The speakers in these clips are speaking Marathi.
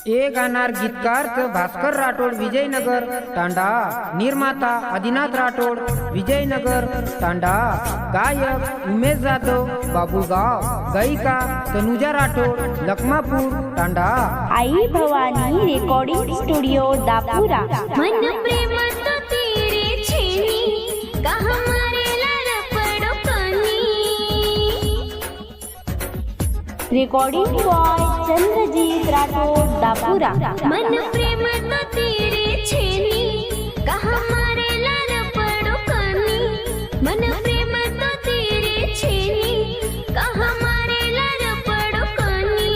ए गाणार गीतकार भास्कर राठोड विजयनगर तांडा, निर्माता आदिनाथ राठोड विजयनगर तांडा, गायक उमेश जाधव बाबूगाव, गायिका तनुजा राठोड लखमापूर तांडा। आई भवानी रेकॉर्डिंग स्टुडिओ दापुरा। मन प्रेम तो तेरे छेनी का हमारे लाल पड़ो कनी। Recording boy Chandrajeet Rathod Dapura. मन प्रेम तो तेरे छेनी का हमारे लाल पड़ो कनी। मन प्रेम तो तेरे छेनी का हमारे लाल पड़ो कनी।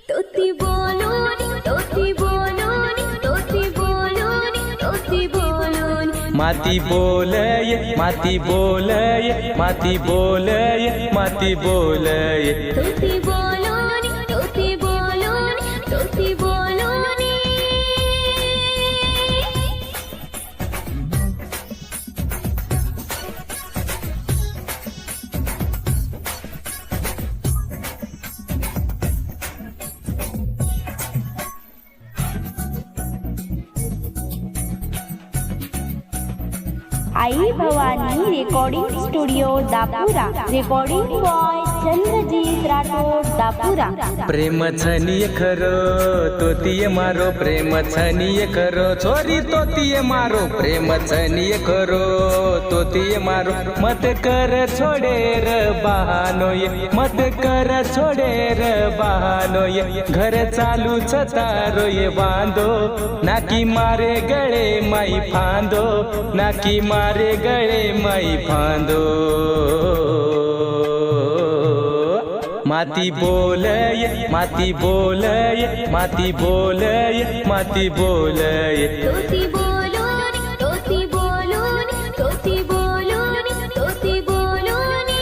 तोती बोलोनी तोती बोलोनी तोती बोलोनी तोती बोलोनी। माती बोलय माती बोलय माती बोलय माती बोलय। तोती बोलोनी तोती बोलोनी तोती बोलोनी। Aai Bhavani recording studio Dapura. Recording boy Chandrajeet Rathod Dapura. प्रेम छनिय खरो तोतीय मारो, प्रेम छनिय खरो छोरी तोतीय मारो, प्रेम छनिय खरो तोतीय मारो। मत कर छोड़े र बहानोय, मत कर छोड़े र बहानोय। घर चालू छतारोय बांधो, नाकी मारे गळे माई फांदो, नाकी मारे गळे माई फांदो। माती बोलय माती बोलय माती बोलय माती बोलय। तोती बोलोनी तोती बोलोनी तोती बोलोनी तोती बोलोनी।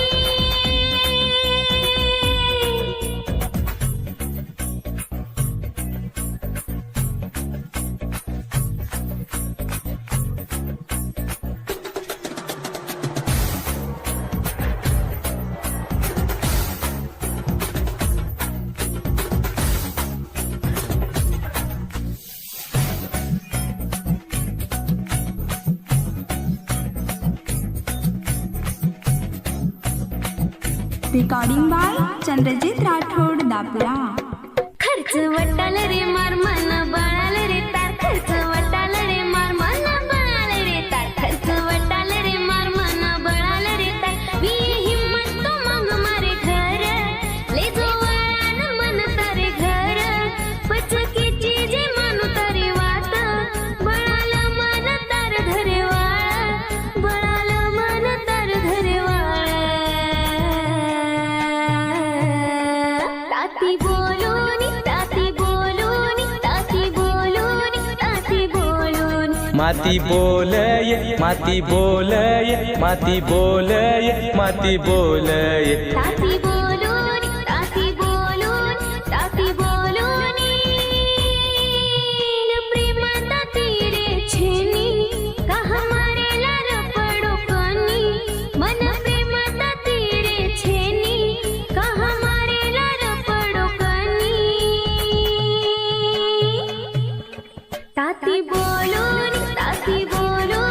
Recording by Chandrajeet Rathod Dapura. खर्च वटाल रे मार मन बाळाल रे तार। खर्च वटाल रे मार मन बाळाल रे तार। खर्च वटाल रे मार मन बाळाल रे तार। मी हिम्मत तो मग मारे घर ले जो वाळान मन तारे घर। पचकीची जे मानू तारे वाट बळाल मन तार धरे वाळ। बळाल मन तार धरे वाळ। ताती बोलोनी ताती बोलोनी ताती बोलोनी ताती बोलोनी। माती बोलय माती बोलय माती बोलय माती बोलय। ताती बोलोनी ताती बोलोनी ताती बोलोनी। प्रेम ताती रे छेनी का हमारे लाल पड़ो कनी। मन प्रेम ताती रे छेनी का हमारे लाल पड़ो कनी। ताती बोलोनी ताती बोलोनी